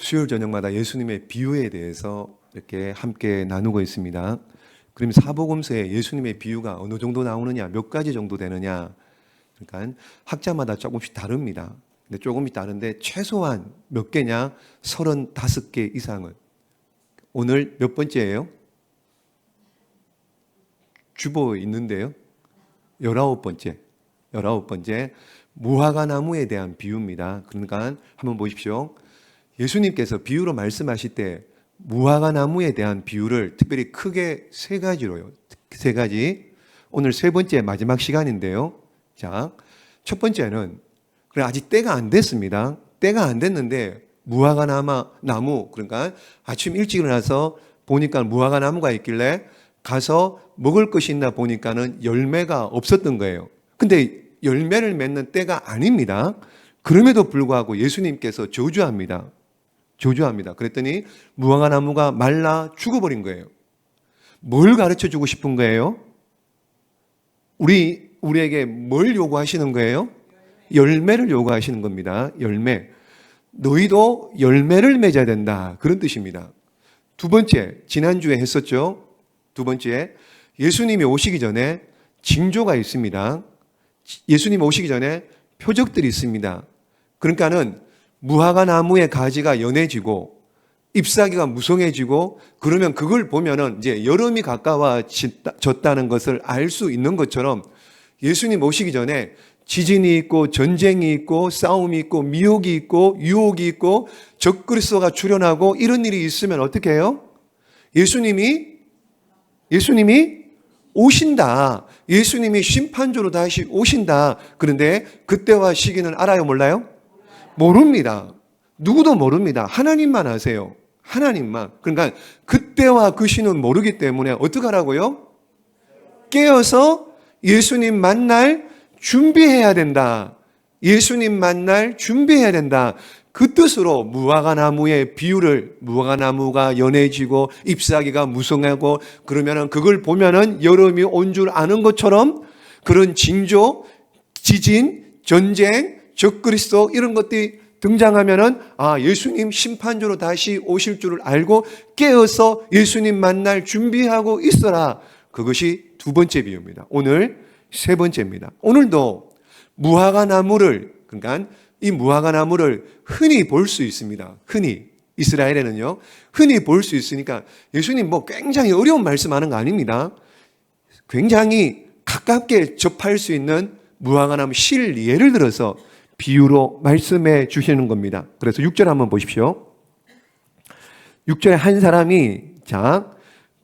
수요일 저녁마다 예수님의 비유에 대해서 이렇게 함께 나누고 있습니다. 그럼 사복음서에 예수님의 비유가 어느 정도 나오느냐, 몇 가지 정도 되느냐, 그러니까 학자마다 조금씩 다릅니다. 근데 조금씩 다른데 최소한 몇 개냐? 35개 이상은. 오늘 몇 번째예요? 주보에 있는데요. 19번째. 19번째. 무화과 나무에 대한 비유입니다. 그러니까 한번 보십시오. 예수님께서 비유로 말씀하실 때 무화과 나무에 대한 비유를 특별히 크게 세 가지로요. 세 가지. 오늘 세 번째 마지막 시간인데요. 자, 첫 번째는 그래 아직 때가 안 됐습니다. 때가 안 됐는데 무화과 나무 그러니까 아침 일찍 일어나서 보니까 무화과 나무가 있길래 가서 먹을 것이 있나 보니까는 열매가 없었던 거예요. 근데 열매를 맺는 때가 아닙니다. 그럼에도 불구하고 예수님께서 저주합니다. 그랬더니 무화과 나무가 말라 죽어버린 거예요. 뭘 가르쳐 주고 싶은 거예요? 우리에게 뭘 요구하시는 거예요? 열매를 요구하시는 겁니다. 열매. 너희도 열매를 맺어야 된다. 그런 뜻입니다. 두 번째, 지난주에 했었죠. 두 번째, 예수님이 오시기 전에 징조가 있습니다. 예수님 오시기 전에 표적들이 있습니다. 그러니까는 무화과 나무의 가지가 연해지고 잎사귀가 무성해지고 그러면 그걸 보면은 이제 여름이 가까워졌다는 것을 알 수 있는 것처럼 예수님 오시기 전에 지진이 있고 전쟁이 있고 싸움이 있고 미혹이 있고 유혹이 있고 적그리스도가 출현하고 이런 일이 있으면 어떻게 해요? 예수님이 오신다. 예수님이 심판주로 다시 오신다. 그런데 그때와 시기는 알아요, 몰라요? 모릅니다. 누구도 모릅니다. 하나님만 아세요. 하나님만. 그러니까 그때와 그 시는 모르기 때문에 어떻게 하라고요? 깨어서 예수님 만날 준비해야 된다. 예수님 만날 준비해야 된다. 그 뜻으로 무화과 나무의 비유를 무화과 나무가 연해지고 잎사귀가 무성하고 그러면은 그걸 보면은 여름이 온 줄 아는 것처럼 그런 징조, 지진, 전쟁, 적그리스도 이런 것들이 등장하면은 예수님 심판주로 다시 오실 줄을 알고 깨어서 예수님 만날 준비하고 있어라. 그것이 두 번째 비유입니다. 오늘 세 번째입니다. 오늘도 무화과 나무를 그러니까 이 무화과 나무를 흔히 볼 수 있습니다. 흔히 이스라엘에는요. 흔히 볼 수 있으니까 예수님 굉장히 어려운 말씀하는 거 아닙니다. 굉장히 가깝게 접할 수 있는 무화과 나무 실 예를 들어서 비유로 말씀해 주시는 겁니다. 그래서 6절 한번 보십시오. 6절에 한 사람이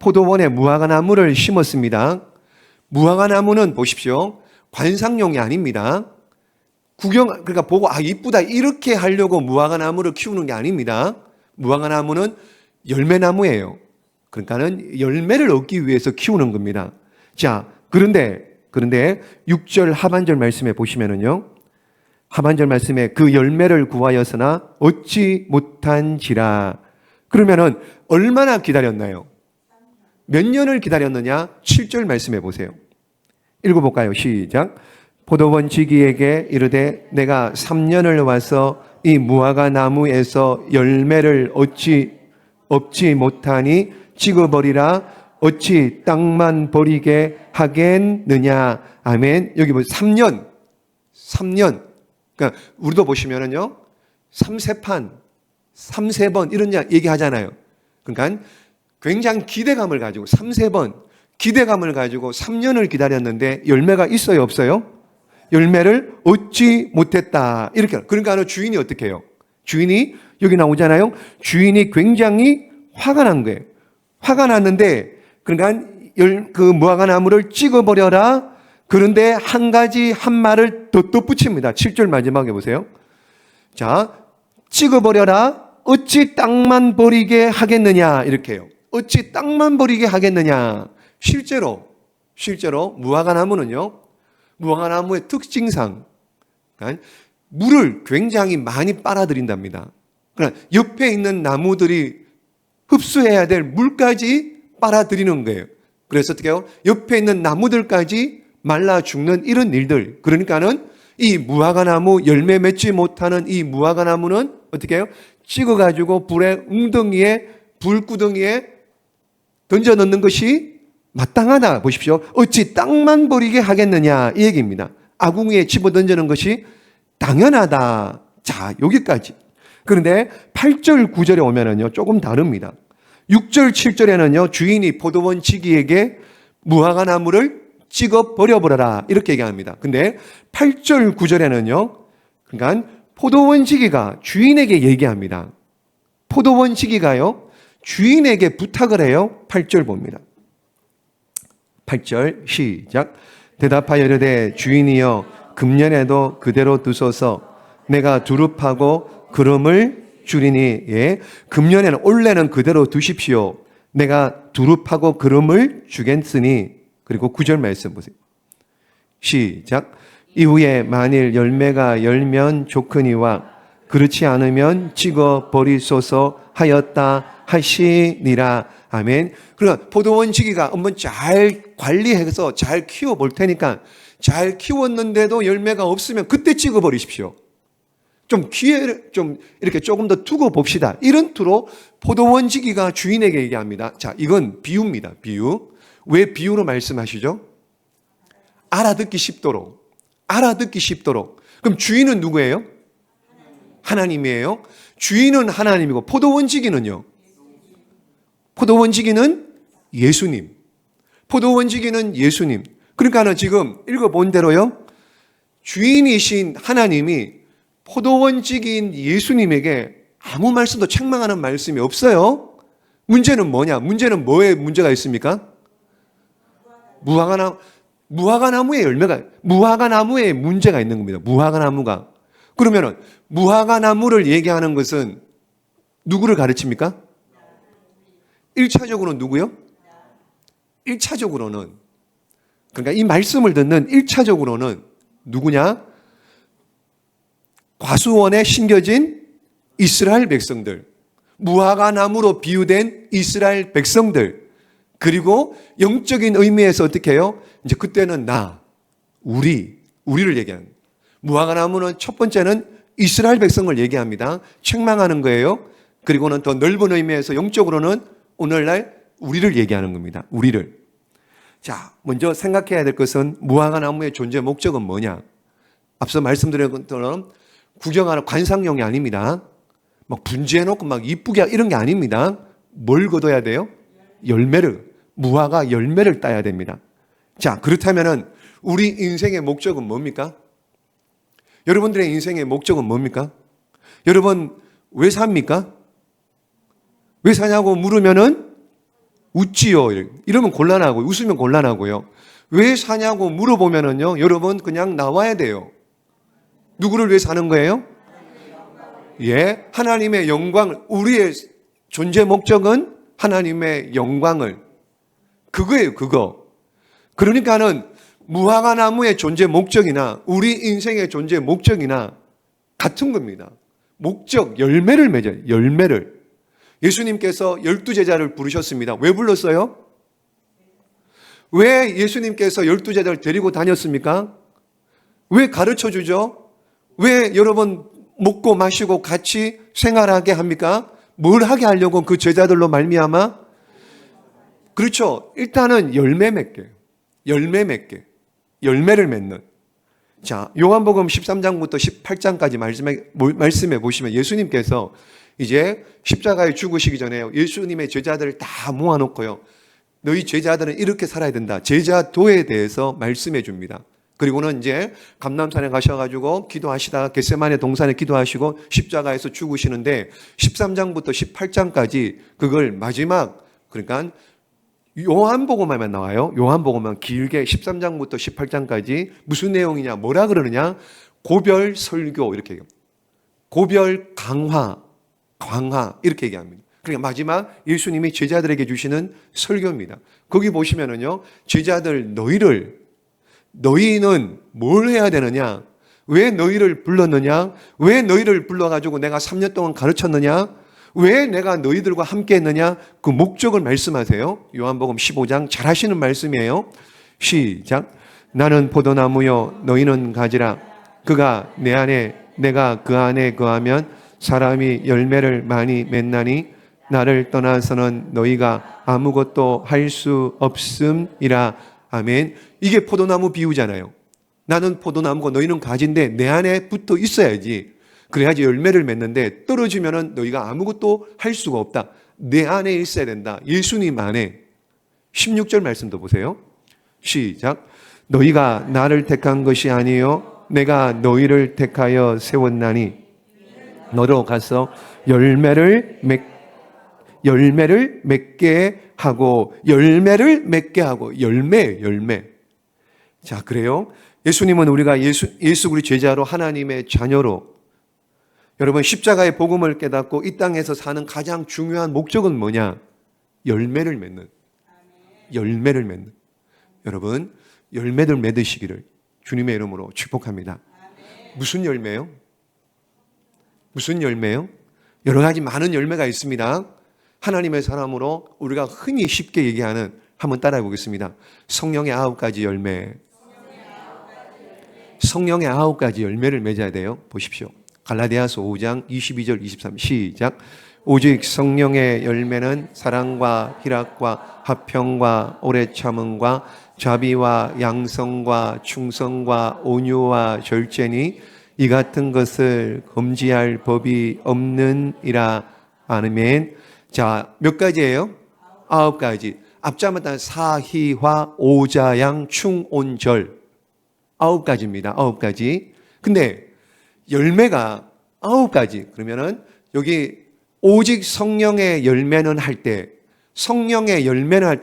포도원에 무화과 나무를 심었습니다. 무화과 나무는 보십시오. 관상용이 아닙니다. 그러니까 보고 이쁘다 이렇게 하려고 무화과 나무를 키우는 게 아닙니다. 무화과 나무는 열매나무예요. 그러니까는 열매를 얻기 위해서 키우는 겁니다. 자, 그런데 6절 하반절 말씀에 보시면은요. 하반절 말씀에 그 열매를 구하였으나 얻지 못한지라. 그러면은 얼마나 기다렸나요? 몇 년을 기다렸느냐? 7절 말씀해 보세요. 읽어볼까요? 시작. 포도원 지기에게 이르되 내가 3년을 와서 이 무화과 나무에서 열매를 얻지 못하니 찍어버리라. 어찌 땅만 버리게 하겠느냐. 아멘. 여기 보세요. 3년. 그러니까 우리도 보시면은요. 3세판, 3세번 이런 얘기 하잖아요. 그러니까 굉장히 기대감을 가지고 3세번 기대감을 가지고 3년을 기다렸는데 열매가 있어요, 없어요? 열매를 얻지 못했다. 이렇게. 그러니까 주인이 어떻게 해요? 주인이 여기 나오잖아요. 주인이 굉장히 화가 난 거예요. 화가 났는데 그러니까 그 무화과 나무를 찍어버려라. 그런데 한 말을 더 덧붙입니다. 7절 마지막에 보세요. 자, 찍어버려라. 어찌 땅만 버리게 하겠느냐. 이렇게 해요. 어찌 땅만 버리게 하겠느냐. 실제로 무화과 나무는요. 무화과 나무의 특징상 그러니까 물을 굉장히 많이 빨아들인답니다. 그러나 옆에 있는 나무들이 흡수해야 될 물까지 빨아들이는 거예요. 그래서 어떻게 해요? 옆에 있는 나무들까지 말라 죽는 이런 일들. 그러니까는 이 무화과 나무 열매 맺지 못하는 이 무화과 나무는 어떻게 해요? 찍어가지고 불에 웅덩이에 불구덩이에 던져 넣는 것이 마땅하다. 보십시오. 어찌 땅만 버리게 하겠느냐 이 얘기입니다. 아궁이에 집어 던지는 것이 당연하다. 자, 여기까지. 그런데 8절 9절에 오면은요 조금 다릅니다. 6절 7절에는요 주인이 포도원 지기에게 무화과 나무를 찍어 버려버려라 이렇게 얘기합니다. 근데 8절 9절에는요 그러니까 포도원 지기가 주인에게 얘기합니다. 포도원 지기가요 주인에게 부탁을 해요. 8절 봅니다. 8절 시작. 대답하여 이르되 주인이여 금년에도 그대로 두소서. 내가 두릅하고 그름을 주리니. 예, 금년에는 올해는 그대로 두십시오. 내가 두릅하고 그름을 주겠으니. 그리고 9절 말씀 보세요. 시작. 이후에 만일 열매가 열면 좋거니와 그렇지 않으면 찍어 버리소서 하였다 하시니라. 아멘. 그러나 포도원 지기가 한번 잘 관리해서 잘 키워 볼 테니까 잘 키웠는데도 열매가 없으면 그때 찍어 버리십시오. 좀 기회를 좀 이렇게 조금 더 두고 봅시다. 이런 투로 포도원 지기가 주인에게 얘기합니다. 자, 이건 비유입니다. 비유. 왜 비유로 말씀하시죠? 알아듣기 쉽도록. 알아듣기 쉽도록. 그럼 주인은 누구예요? 하나님이에요. 주인은 하나님이고 포도원 지기는요? 포도원 지기는 예수님. 포도원 지기는 예수님. 그러니까는 지금 읽어본 대로요. 주인이신 하나님이 포도원 지기인 예수님에게 아무 말씀도 책망하는 말씀이 없어요. 문제는 뭐냐? 문제는 뭐에 문제가 있습니까? 무화과 나무에 열매가, 무화과 나무에 문제가 있는 겁니다. 무화과 나무가. 그러면은 무화과 나무를 얘기하는 것은 누구를 가르칩니까? 1차적으로는 누구요? 1차적으로는 그러니까 이 말씀을 듣는 1차적으로는 누구냐? 과수원에 심겨진 이스라엘 백성들, 무화과 나무로 비유된 이스라엘 백성들, 그리고 영적인 의미에서 어떻게 해요? 이제 그때는 우리를 얘기하는 거예요. 무화과 나무는 첫 번째는 이스라엘 백성을 얘기합니다. 책망하는 거예요. 그리고는 더 넓은 의미에서 영적으로는 오늘날 우리를 얘기하는 겁니다. 우리를. 자, 먼저 생각해야 될 것은 무화과 나무의 존재 목적은 뭐냐? 앞서 말씀드린 것처럼 구경하는 관상용이 아닙니다. 막 분지해놓고 막 이쁘게 이런 게 아닙니다. 뭘 거둬야 돼요? 열매를. 무화과 열매를 따야 됩니다. 자, 그렇다면은 우리 인생의 목적은 뭡니까? 여러분들의 인생의 목적은 뭡니까? 여러분 왜 삽니까? 왜 사냐고 물으면은 웃지요. 이러면 곤란하고 웃으면 곤란하고요. 왜 사냐고 물어보면은요, 여러분 그냥 나와야 돼요. 누구를 위해 사는 거예요? 예, 하나님의 영광을, 우리의 존재 목적은 하나님의 영광을. 그거예요, 그거. 그러니까는 무화과 나무의 존재 목적이나 우리 인생의 존재 목적이나 같은 겁니다. 목적, 열매를 맺어요. 열매를. 예수님께서 12제자를 부르셨습니다. 왜 불렀어요? 왜 예수님께서 12제자를 데리고 다녔습니까? 왜 가르쳐 주죠? 왜 여러분 먹고 마시고 같이 생활하게 합니까? 뭘 하게 하려고 그 제자들로 말미암아? 그렇죠. 일단은 열매 맺게. 열매 맺게. 열매를 맺는. 자, 요한복음 13장부터 18장까지 말씀해 보시면 예수님께서 이제 십자가에 죽으시기 전에 예수님의 제자들을 다 모아놓고요. 너희 제자들은 이렇게 살아야 된다. 제자도에 대해서 말씀해 줍니다. 그리고는 이제 감람산에 가셔가지고 기도하시다가 겟세마네 동산에 기도하시고 십자가에서 죽으시는데 13장부터 18장까지 그걸 마지막, 그러니까 요한복음에만 나와요. 요한복음은 길게 13장부터 18장까지 무슨 내용이냐, 뭐라 그러느냐, 고별 설교 이렇게 얘기합니다. 고별 강화 이렇게 얘기합니다. 그러니까 마지막 예수님이 제자들에게 주시는 설교입니다. 거기 보시면은요, 제자들 너희는 뭘 해야 되느냐? 왜 너희를 불렀느냐? 왜 너희를 불러가지고 내가 3년 동안 가르쳤느냐? 왜 내가 너희들과 함께 했느냐? 그 목적을 말씀하세요. 요한복음 15장 잘 하시는 말씀이에요. 시작. 나는 포도나무요 너희는 가지라. 그가 내 안에 내가 그 안에 거하면 사람이 열매를 많이 맺나니 나를 떠나서는 너희가 아무것도 할 수 없음이라. 아멘. 이게 포도나무 비유잖아요. 나는 포도나무고 너희는 가지인데 내 안에 붙어 있어야지. 그래야지 열매를 맺는데 떨어지면은 너희가 아무것도 할 수가 없다. 내 안에 있어야 된다. 예수님 안에. 16절 말씀도 보세요. 시작. 너희가 나를 택한 것이 아니요 내가 너희를 택하여 세웠나니 너로 가서 열매를 맺게 하고 열매. 자, 그래요. 예수님은 우리가 예수 그리스도 제자로 하나님의 자녀로 여러분 십자가의 복음을 깨닫고 이 땅에서 사는 가장 중요한 목적은 뭐냐? 열매를 맺는. 여러분 열매를 맺으시기를 주님의 이름으로 축복합니다. 무슨 열매요? 여러 가지 많은 열매가 있습니다. 하나님의 사람으로 우리가 흔히 쉽게 얘기하는, 한번 따라해 보겠습니다. 성령의 9가지 열매. 성령의 9가지 열매를 맺어야 돼요. 보십시오. 갈라디아서 5장 22절 23 시작. 오직 성령의 열매는 사랑과 희락과 화평과 오래 참음과 자비와 양성과 충성과 온유와 절제니 이 같은 것을 금지할 법이 없느니라. 아멘. 자, 몇 가지예요? 9가지. 앞자마다 사희화 오자양 충온절 9가지입니다. 9가지. 근데 열매가 9가지. 그러면은 여기 오직 성령의 열매는 할 때, 성령의 열매는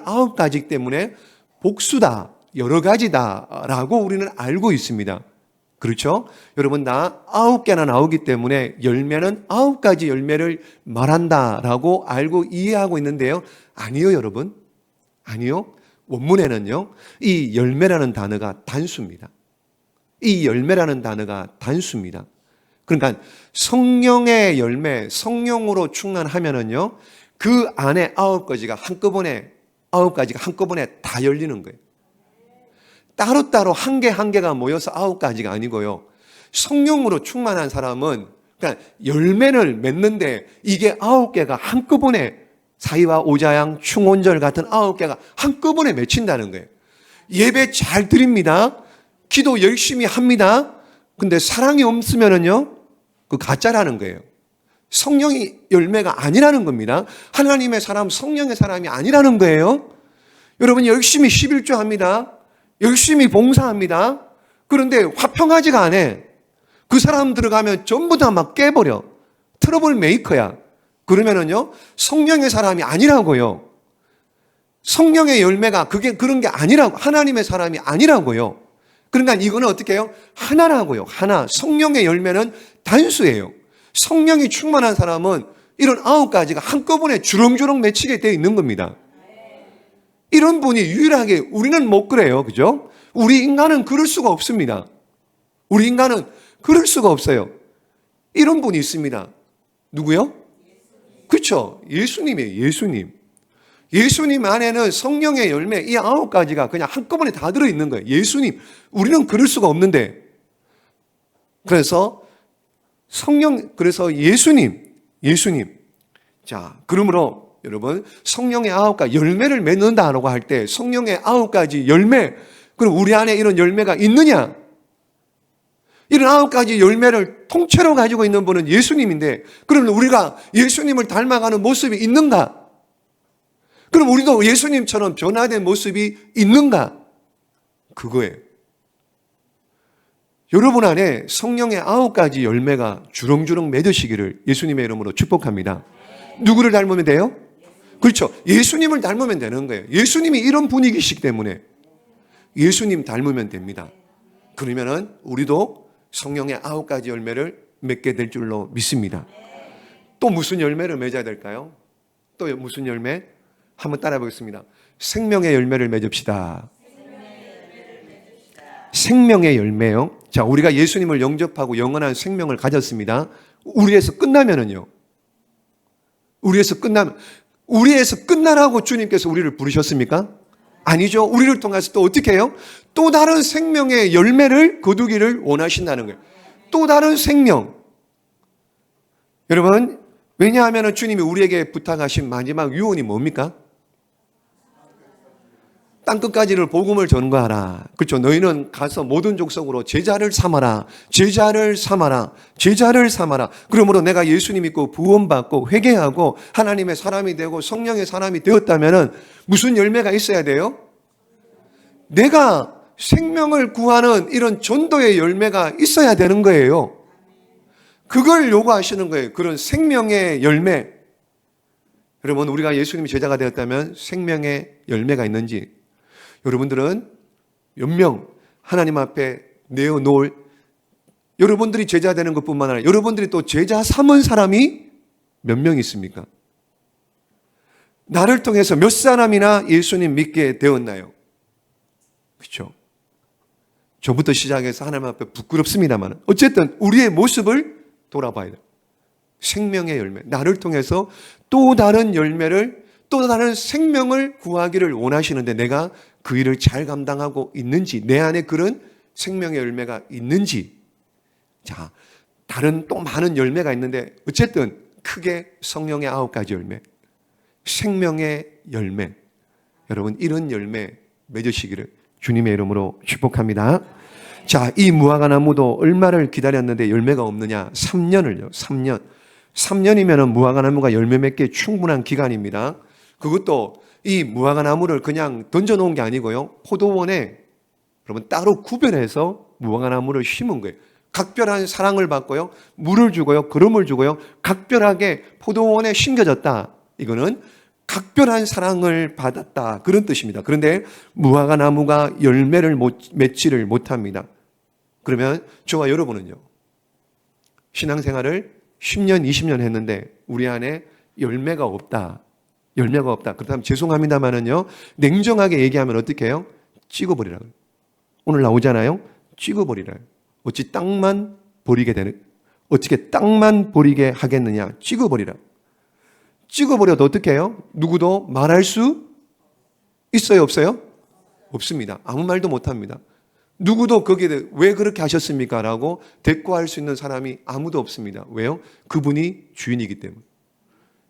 9가지 때문에 복수다, 여러 가지다라고 우리는 알고 있습니다. 그렇죠? 여러분, 나 9개나 나오기 때문에 열매는 9가지 열매를 말한다라고 알고 이해하고 있는데요. 아니요, 여러분. 아니요. 원문에는요, 이 열매라는 단어가 단수입니다. 그러니까 성령의 열매, 성령으로 충만하면은요, 그 안에 9가지가 한꺼번에 다 열리는 거예요. 따로따로 한 개가 모여서 9가지가 아니고요. 성령으로 충만한 사람은 그러니까 열매를 맺는데 이게 9개가 한꺼번에 사이와 오자양 충온절 같은 9개가 한꺼번에 맺힌다는 거예요. 예배 잘 드립니다. 기도 열심히 합니다. 근데 사랑이 없으면은요, 그 가짜라는 거예요. 성령이 열매가 아니라는 겁니다. 하나님의 사람, 성령의 사람이 아니라는 거예요. 여러분 열심히 11조 합니다. 열심히 봉사합니다. 그런데 화평하지가 않아. 그 사람 들어가면 전부 다 막 깨버려. 트러블 메이커야. 그러면은요, 성령의 사람이 아니라고요. 성령의 열매가 그런 게 아니라고, 하나님의 사람이 아니라고요. 그러니까 이거는 어떻게 해요? 하나라고요. 하나. 성령의 열매는 단수예요. 성령이 충만한 사람은 이런 9가지가 한꺼번에 주렁주렁 맺히게 되어 있는 겁니다. 이런 분이 유일하게, 우리는 못 그래요. 그죠? 우리 인간은 그럴 수가 없습니다. 우리 인간은 그럴 수가 없어요. 이런 분이 있습니다. 누구요? 그렇죠. 예수님이에요. 예수님 안에는 성령의 열매, 이 9가지가 그냥 한꺼번에 다 들어있는 거예요. 예수님. 우리는 그럴 수가 없는데. 그래서 예수님. 자, 그러므로 여러분, 성령의 9가지 열매를 맺는다라고 할 때 성령의 9가지 열매, 그럼 우리 안에 이런 열매가 있느냐? 이런 9가지 열매를 통째로 가지고 있는 분은 예수님인데, 그러면 우리가 예수님을 닮아가는 모습이 있는가? 그럼 우리도 예수님처럼 변화된 모습이 있는가? 그거예요. 여러분 안에 성령의 9가지 열매가 주렁주렁 맺으시기를 예수님의 이름으로 축복합니다. 누구를 닮으면 돼요? 그렇죠. 예수님을 닮으면 되는 거예요. 예수님이 이런 분위기시기 때문에 예수님 닮으면 됩니다. 그러면은 우리도 성령의 9가지 열매를 맺게 될 줄로 믿습니다. 또 무슨 열매를 맺어야 될까요? 또 무슨 열매? 한번 따라해 보겠습니다. 생명의 열매를 맺읍시다. 생명의 열매요. 자, 우리가 예수님을 영접하고 영원한 생명을 가졌습니다. 우리에서 끝나면은요. 우리에서 끝나라고 주님께서 우리를 부르셨습니까? 아니죠. 우리를 통해서 또 어떻게 해요? 또 다른 생명의 열매를 거두기를 원하신다는 거예요. 또 다른 생명. 여러분, 왜냐하면 주님이 우리에게 부탁하신 마지막 유언이 뭡니까? 땅끝까지를 복음을 전거하라. 그렇죠. 너희는 가서 모든 족속으로 제자를 삼아라. 제자를 삼아라. 제자를 삼아라. 그러므로 내가 예수님 믿고 구원받고 회개하고 하나님의 사람이 되고 성령의 사람이 되었다면 무슨 열매가 있어야 돼요? 내가 생명을 구하는 이런 전도의 열매가 있어야 되는 거예요. 그걸 요구하시는 거예요. 그런 생명의 열매. 여러분, 우리가 예수님의 제자가 되었다면 생명의 열매가 있는지, 여러분들은 몇 명 하나님 앞에 내어놓을, 여러분들이 제자 되는 것뿐만 아니라 여러분들이 또 제자 삼은 사람이 몇 명 있습니까? 나를 통해서 몇 사람이나 예수님 믿게 되었나요? 그렇죠? 저부터 시작해서 하나님 앞에 부끄럽습니다만 어쨌든 우리의 모습을 돌아봐야 돼요. 생명의 열매, 나를 통해서 또 다른 열매를, 또 다른 생명을 구하기를 원하시는데 내가 그 일을 잘 감당하고 있는지, 내 안에 그런 생명의 열매가 있는지. 자, 다른 또 많은 열매가 있는데 어쨌든 크게 성령의 9가지 열매, 생명의 열매. 여러분, 이런 열매 맺으시기를 주님의 이름으로 축복합니다. 자, 이 무화과 나무도 얼마를 기다렸는데 열매가 없느냐? 3년을요. 3년. 3년이면 무화과 나무가 열매 맺기에 충분한 기간입니다. 그것도 이 무화과 나무를 그냥 던져놓은 게 아니고요. 포도원에 여러분 따로 구별해서 무화과 나무를 심은 거예요. 각별한 사랑을 받고요. 물을 주고요. 기름을 주고요. 각별하게 포도원에 심겨졌다. 이거는 각별한 사랑을 받았다. 그런 뜻입니다. 그런데 무화과 나무가 열매를 맺지를 못합니다. 그러면 저와 여러분은요, 신앙생활을 10년, 20년 했는데 우리 안에 열매가 없다. 열매가 없다. 그렇다면 죄송합니다만은요, 냉정하게 얘기하면 어떻게 해요? 찍어버리라고. 오늘 나오잖아요? 찍어버리라고. 어찌 땅만 버리게 되는, 어떻게 땅만 버리게 하겠느냐? 찍어버리라. 찍어버려도 어떻게 해요? 누구도 말할 수 있어요? 없어요? 없습니다. 아무 말도 못합니다. 누구도 거기에 대해 왜 그렇게 하셨습니까? 라고 대꾸할 수 있는 사람이 아무도 없습니다. 왜요? 그분이 주인이기 때문에.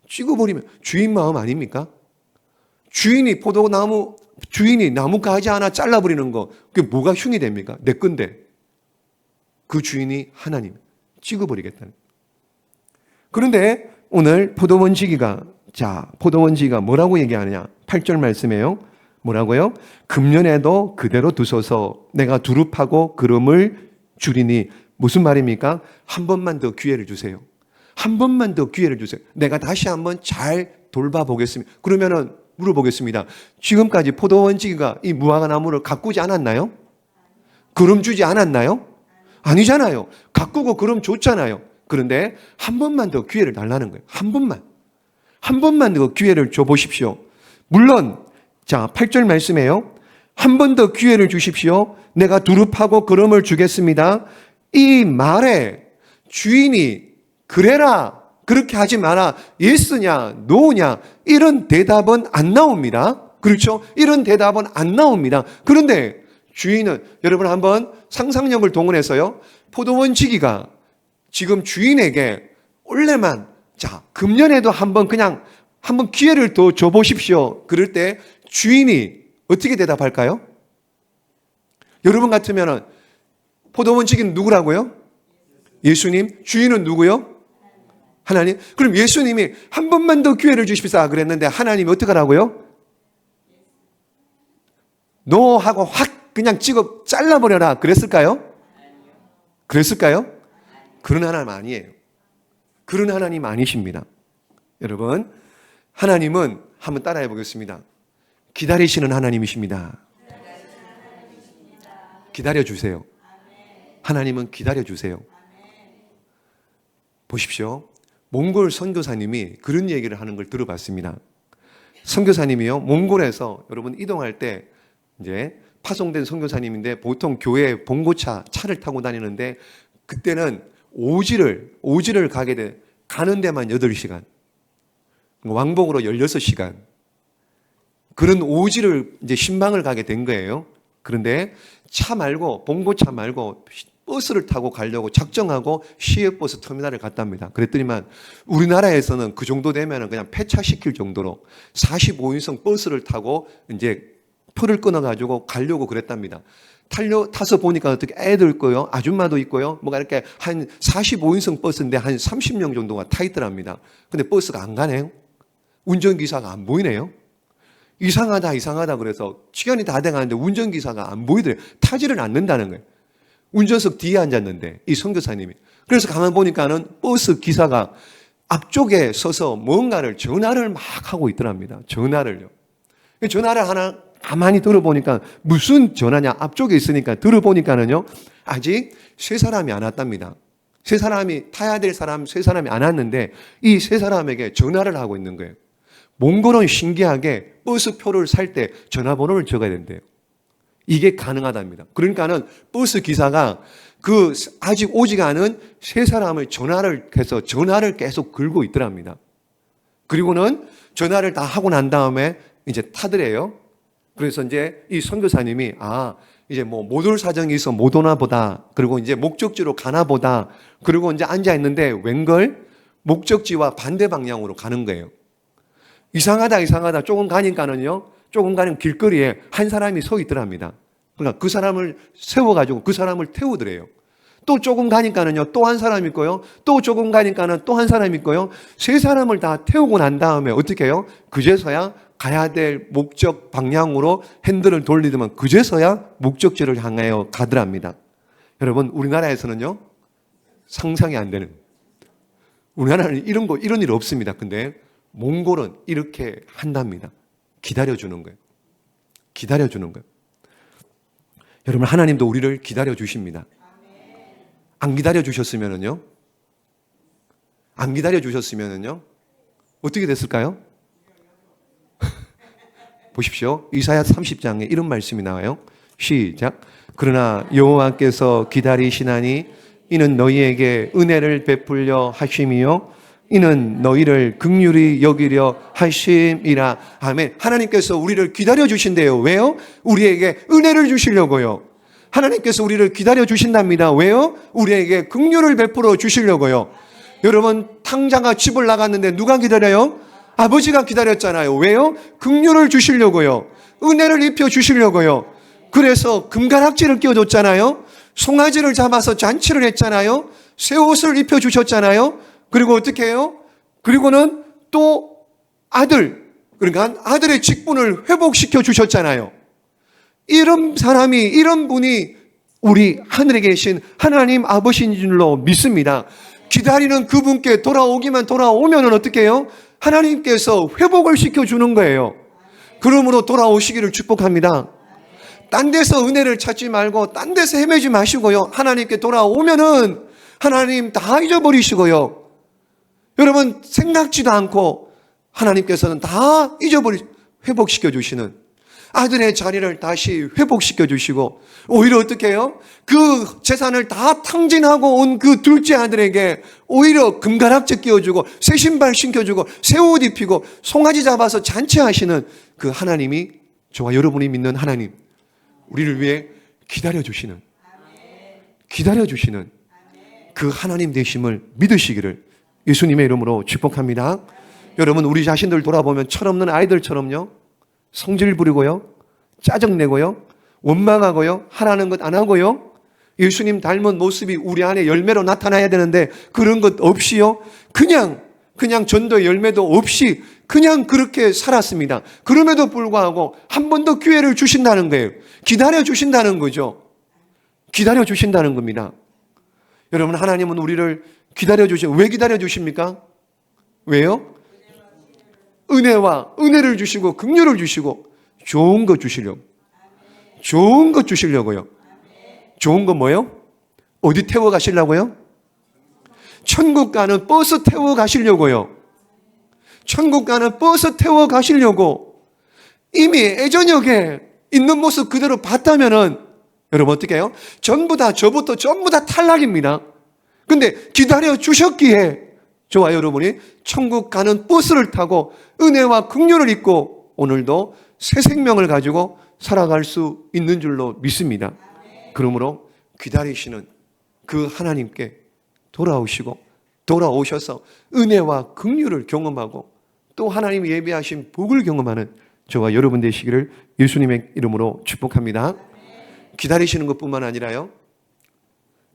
찍어버리면 주인 마음 아닙니까? 주인이 포도나무, 주인이 나무 가지 하나 잘라버리는 거, 그게 뭐가 흉이 됩니까? 내 건데. 그 주인이 하나님. 찍어버리겠다는. 그런데 오늘 포도원지기가, 자, 포도원지기가 뭐라고 얘기하느냐? 8절 말씀이에요. 뭐라고요? 금년에도 그대로 두소서 내가 두릅하고 기름을 주리니. 무슨 말입니까? 한 번만 더 기회를 주세요. 한 번만 더 기회를 주세요. 내가 다시 한번 잘 돌봐보겠습니다. 그러면은 물어보겠습니다. 지금까지 포도원지기가 이 무화과 나무를 가꾸지 않았나요? 기름 주지 않았나요? 아니잖아요. 가꾸고 기름 줬잖아요. 그런데 한 번만 더 기회를 달라는 거예요. 한 번만. 한 번만 더 기회를 줘보십시오. 물론 자, 8절 말씀이에요. 한 번 더 기회를 주십시오. 내가 두릅하고 기름을 주겠습니다. 이 말에 주인이 그래라, 그렇게 하지 마라, 예스냐, 노냐, 이런 대답은 안 나옵니다. 그렇죠? 이런 대답은 안 나옵니다. 그런데 주인은, 여러분 한번 상상력을 동원해서요, 포도원지기가 지금 주인에게 원래만, 자, 금년에도 한번 그냥 한번 기회를 더 줘보십시오. 그럴 때 주인이 어떻게 대답할까요? 여러분 같으면은 포도원지기는 누구라고요? 예수님. 주인은 누구요? 하나님. 그럼 예수님이 한 번만 더 기회를 주십사 그랬는데 하나님이 어떻게 하라고요? 노 하고 확 그냥 찍어 잘라버려라 그랬을까요? 그랬을까요? 그런 하나님 아니에요. 그런 하나님 아니십니다. 여러분, 하나님은 한번 따라해 보겠습니다. 기다리시는 하나님이십니다. 기다려주세요. 하나님은 기다려주세요. 보십시오. 몽골 선교사님이 그런 얘기를 하는 걸 들어봤습니다. 선교사님이요, 몽골에서 여러분 이동할 때 이제 파송된 선교사님인데 보통 교회 봉고차 차를 타고 다니는데 그때는 오지를 가는 데만 8시간, 왕복으로 16시간. 그런 오지를 이제 신방을 가게 된 거예요. 그런데 차 말고, 봉고차 말고 버스를 타고 가려고 작정하고 시외버스 터미널에 갔답니다. 그랬더니만 우리나라에서는 그 정도 되면 그냥 폐차시킬 정도로 45인승 버스를 타고 이제 표를 끊어가지고 가려고 그랬답니다. 타서 보니까 어떻게 애들 있고요, 아줌마도 있고요, 뭐가 이렇게 한 45인승 버스인데 한 30명 정도가 타 있더랍니다. 근데 버스가 안 가네요. 운전기사가 안 보이네요. 이상하다 그래서 시간이 다 돼가는데 운전기사가 안 보이더래요. 타지를 않는다는 거예요. 운전석 뒤에 앉았는데 이 선교사님이. 그래서 가만 보니까는 버스 기사가 앞쪽에 서서 뭔가를 전화를 막 하고 있더랍니다. 전화를요. 전화를 하나 가만히 들어보니까 무슨 전화냐, 앞쪽에 있으니까 들어보니까는요, 아직 세 사람이 안 왔답니다. 세 사람이 타야 될 사람 세 사람이 안 왔는데 이 세 사람에게 전화를 하고 있는 거예요. 몽골은 신기하게 버스 표를 살 때 전화번호를 적어야 된대요. 이게 가능하답니다. 그러니까는 버스 기사가 그 아직 오지가 않은 세 사람을 전화를 해서 전화를 계속 걸고 있더랍니다. 그리고는 전화를 다 하고 난 다음에 이제 타더래요. 그래서 이제 이 선교사님이 이제 뭐 못 올 사정이 있어 못 오나 보다. 그리고 이제 목적지로 가나 보다. 그리고 이제 앉아 있는데 웬걸 목적지와 반대 방향으로 가는 거예요. 이상하다. 조금 가는 길거리에 한 사람이 서 있더랍니다. 그러니까 그 사람을 세워가지고 그 사람을 태우더래요. 또 조금 가니까는요, 또 한 사람 있고요. 또 조금 가니까는 또 한 사람 있고요. 세 사람을 다 태우고 난 다음에 어떻게 해요? 그제서야 가야 될 목적 방향으로 핸들을 돌리더만 그제서야 목적지를 향하여 가더랍니다. 여러분, 우리나라에서는요, 상상이 안 되는. 우리나라는 이런 일 없습니다. 근데 몽골은 이렇게 한답니다. 기다려주는 거예요. 기다려주는 거예요. 여러분, 하나님도 우리를 기다려주십니다. 안 기다려주셨으면은요? 어떻게 됐을까요? 보십시오. 이사야 30장에 이런 말씀이 나와요. 시작. 그러나 여호와께서 기다리시나니 이는 너희에게 은혜를 베풀려 하심이요 이는 너희를 긍휼히 여기려 하심이라. 아멘. 하나님께서 우리를 기다려 주신대요. 왜요? 우리에게 은혜를 주시려고요. 하나님께서 우리를 기다려 주신답니다. 왜요? 우리에게 긍휼을 베풀어 주시려고요. 여러분, 탕자가 집을 나갔는데 누가 기다려요? 아버지가 기다렸잖아요. 왜요? 긍휼을 주시려고요. 은혜를 입혀 주시려고요. 그래서 금가락지를 끼워줬잖아요. 송아지를 잡아서 잔치를 했잖아요. 새 옷을 입혀 주셨잖아요. 그리고 어떻게 해요? 그리고는 또 그러니까 아들의 직분을 회복시켜 주셨잖아요. 이런 분이 우리 하늘에 계신 하나님 아버지인 줄로 믿습니다. 기다리는 그분께 돌아오면 어떻게 해요? 하나님께서 회복을 시켜주는 거예요. 그러므로 돌아오시기를 축복합니다. 딴 데서 은혜를 찾지 말고 딴 데서 헤매지 마시고요. 하나님께 돌아오면은 하나님 다 잊어버리시고요. 여러분, 생각지도 않고 하나님께서는 다 회복시켜 주시는 아들의 자리를 다시 회복시켜 주시고, 오히려 어떻게 해요? 그 재산을 다 탕진하고 온 그 둘째 아들에게 오히려 금가락지 끼워주고 새 신발 신겨주고 새 옷 입히고 송아지 잡아서 잔치하시는 그 하나님이, 저와 여러분이 믿는 하나님, 우리를 위해 기다려주시는 그 하나님 되심을 믿으시기를 예수님의 이름으로 축복합니다. 여러분, 우리 자신들 돌아보면 철없는 아이들처럼요, 성질 부리고요, 짜증내고요, 원망하고요, 하라는 것 안 하고요, 예수님 닮은 모습이 우리 안에 열매로 나타나야 되는데 그런 것 없이요, 그냥 전도의 열매도 없이 그냥 그렇게 살았습니다. 그럼에도 불구하고 한 번 더 기회를 주신다는 거예요. 기다려 주신다는 거죠. 기다려 주신다는 겁니다. 여러분, 하나님은 우리를 기다려 주시고, 왜 기다려 주십니까? 왜요? 은혜를 주시고 긍휼을 주시고 좋은 거 주시려고요. 좋은 거 뭐예요? 어디 태워 가시려고요? 천국 가는 버스 태워 가시려고요. 이미 애저녁에 있는 모습 그대로 봤다면은 여러분 어떻게 해요? 저부터 전부 다 탈락입니다. 근데 기다려 주셨기에 저와 여러분이 천국 가는 버스를 타고 은혜와 긍휼을 입고 오늘도 새 생명을 가지고 살아갈 수 있는 줄로 믿습니다. 그러므로 기다리시는 그 하나님께 돌아오셔서 은혜와 긍휼을 경험하고 또 하나님이 예비하신 복을 경험하는 저와 여러분 되시기를 예수님의 이름으로 축복합니다. 기다리시는 것뿐만 아니라요.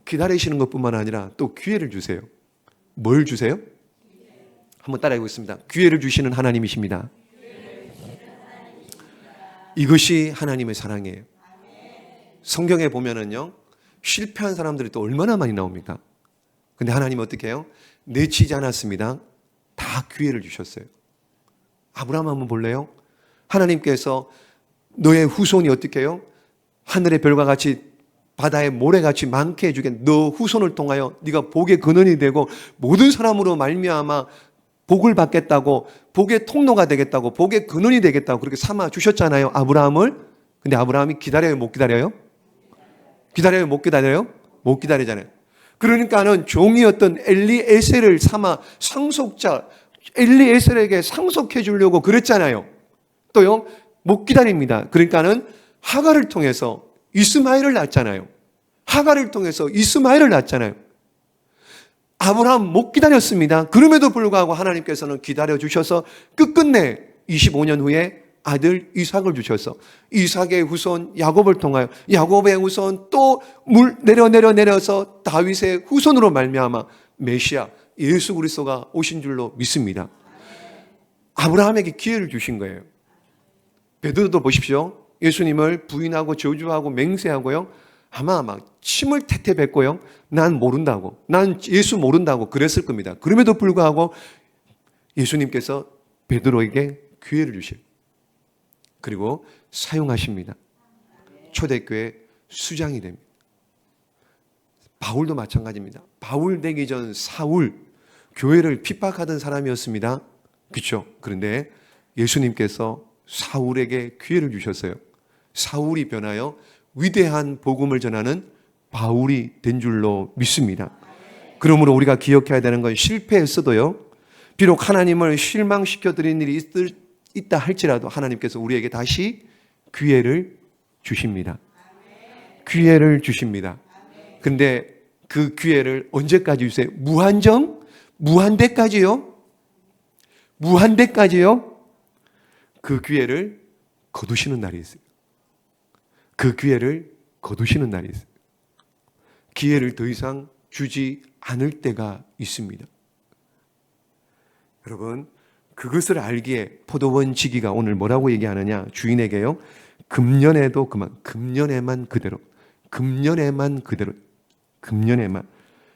기다리시는 것뿐만 아니라 또 기회를 주세요. 뭘 주세요? 한번 따라해 보겠습니다. 기회를 주시는 하나님이십니다. 이것이 하나님의 사랑이에요. 성경에 보면은요, 실패한 사람들이 또 얼마나 많이 나옵니까? 근데 하나님은 어떻게 해요? 내치지 않았습니다. 다 기회를 주셨어요. 아브라함 한번 볼래요? 하나님께서 너의 후손이 어떻게 해요? 하늘의 별과 같이 바다의 모래같이 많게 해주겠. 너 후손을 통하여 네가 복의 근원이 되고 모든 사람으로 말미암아 복을 받겠다고, 복의 통로가 되겠다고, 복의 근원이 되겠다고 그렇게 삼아 주셨잖아요, 아브라함을. 근데 아브라함이 기다려요, 못 기다려요? 기다려요, 못 기다려요? 못 기다리잖아요. 그러니까는 종이었던 엘리에셀을 삼아 상속자 엘리에셀에게 상속해 주려고 그랬잖아요. 또요, 못 기다립니다. 그러니까는 하갈을 통해서 이스마엘을 낳았잖아요. 하갈을 통해서 이스마엘을 낳았잖아요. 아브라함 못 기다렸습니다. 그럼에도 불구하고 하나님께서는 기다려 주셔서 끝끝내 25년 후에 아들 이삭을 주셔서 이삭의 후손 야곱을 통하여 야곱의 후손 또 물 내려서 다윗의 후손으로 말미암아 메시아 예수 그리스도가 오신 줄로 믿습니다. 아브라함에게 기회를 주신 거예요. 베드로도 보십시오. 예수님을 부인하고 저주하고 맹세하고요. 아마 막 침을 태태 뱉고요. 난 모른다고. 난 예수 모른다고 그랬을 겁니다. 그럼에도 불구하고 예수님께서 베드로에게 기회를 주실. 그리고 사용하십니다. 초대교회 수장이 됩니다. 바울도 마찬가지입니다. 바울 되기 전 사울, 교회를 핍박하던 사람이었습니다. 그렇죠? 그런데 예수님께서 사울에게 기회를 주셨어요. 사울이 변하여 위대한 복음을 전하는 바울이 된 줄로 믿습니다. 그러므로 우리가 기억해야 되는 건 실패했어도요, 비록 하나님을 실망시켜 드린 일이 있다 할지라도 하나님께서 우리에게 다시 기회를 주십니다. 기회를 주십니다. 근데 그 기회를 언제까지 주세요? 무한정? 무한대까지요? 무한대까지요? 그 기회를 거두시는 날이 있어요. 그 기회를 거두시는 날이 있어요. 기회를 더 이상 주지 않을 때가 있습니다. 여러분, 그것을 알기에 포도원 지기가 오늘 뭐라고 얘기하느냐? 주인에게요. 금년에도 그만, 금년에만 그대로, 금년에만 그대로, 금년에만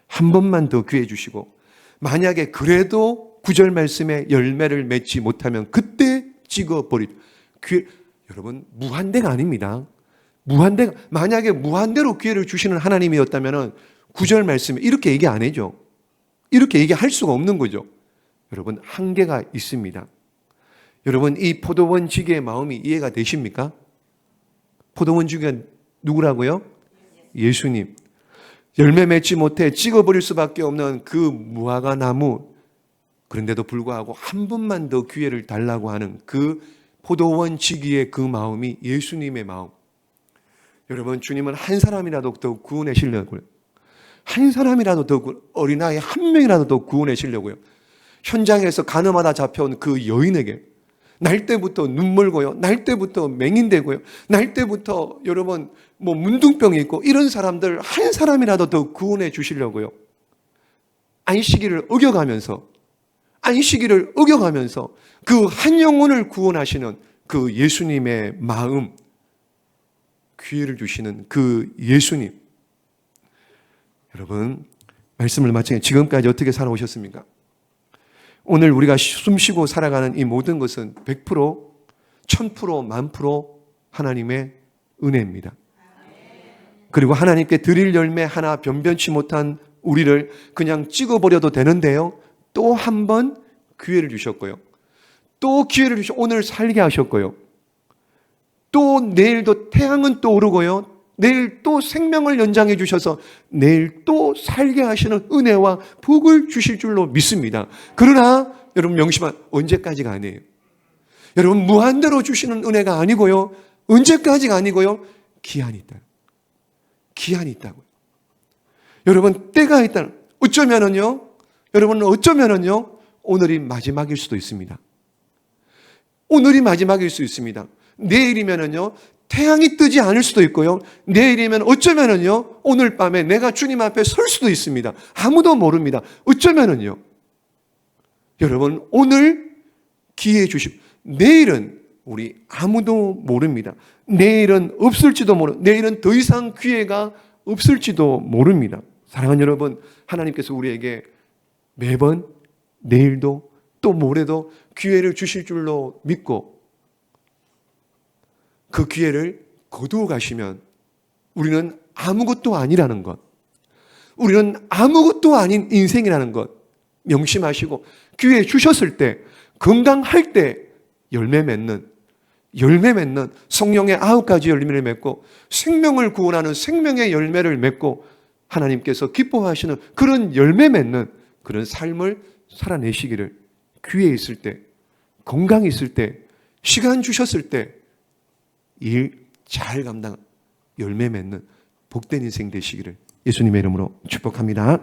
한 번만 더 기회 주시고, 만약에 그래도 9절 말씀에 열매를 맺지 못하면 그때 찍어버리라. 여러분, 무한대가 아닙니다. 무한대가, 만약에 무한대로 기회를 주시는 하나님이었다면 9절 말씀에 이렇게 얘기 안 해죠. 이렇게 얘기할 수가 없는 거죠. 여러분, 한계가 있습니다. 여러분, 이 포도원 지기의 마음이 이해가 되십니까? 포도원 지기가 누구라고요? 예수님. 열매 맺지 못해 찍어버릴 수밖에 없는 그 무화과 나무, 그런데도 불구하고 한 번만 더 기회를 달라고 하는 그 포도원 지기의 그 마음이 예수님의 마음. 여러분, 주님은 한 사람이라도 더 구원하시려고요. 한 사람이라도 더, 어린아이 한 명이라도 더 구원하시려고요. 현장에서 가늠하다 잡혀온 그 여인에게 날 때부터 눈물고요, 날 때부터 맹인되고요, 날 때부터 여러분 뭐 문둥병이 있고 이런 사람들 한 사람이라도 더 구원해 주시려고요. 안식일을 어겨가면서 그 한 영혼을 구원하시는 그 예수님의 마음, 기회를 주시는 그 예수님. 여러분, 말씀을 마치게 지금까지 어떻게 살아오셨습니까? 오늘 우리가 숨쉬고 살아가는 이 모든 것은 100%, 1000%, 10,000% 하나님의 은혜입니다. 그리고 하나님께 드릴 열매 하나 변변치 못한 우리를 그냥 찍어버려도 되는데요, 또 한 번 기회를 주셨고요. 또 기회를 주셔 오늘 살게 하셨고요. 또 내일도 태양은 또 오르고요. 내일 또 생명을 연장해 주셔서 내일 또 살게 하시는 은혜와 복을 주실 줄로 믿습니다. 그러나 여러분 명심한, 언제까지가 아니에요. 여러분, 무한대로 주시는 은혜가 아니고요. 언제까지가 아니고요. 기한이 있다. 기한이 있다고요. 여러분, 때가 있다. 여러분, 어쩌면은요, 오늘이 마지막일 수도 있습니다. 오늘이 마지막일 수 있습니다. 내일이면은요, 태양이 뜨지 않을 수도 있고요. 내일이면 어쩌면은요, 오늘 밤에 내가 주님 앞에 설 수도 있습니다. 아무도 모릅니다. 어쩌면은요. 여러분, 오늘 기회 주십. 내일은 우리 아무도 모릅니다. 내일은 없을지도 내일은 더 이상 기회가 없을지도 모릅니다. 사랑하는 여러분, 하나님께서 우리에게 매번 내일도 또 모레도 기회를 주실 줄로 믿고 그 기회를 거두어 가시면 우리는 아무것도 아니라는 것, 우리는 아무것도 아닌 인생이라는 것 명심하시고, 기회 주셨을 때, 건강할 때 열매 맺는 성령의 9가지 열매를 맺고 생명을 구원하는 생명의 열매를 맺고 하나님께서 기뻐하시는 그런 열매 맺는 그런 삶을 살아내시기를, 기회 있을 때, 건강 있을 때, 시간 주셨을 때 일 잘 감당, 열매 맺는 복된 인생 되시기를 예수님의 이름으로 축복합니다.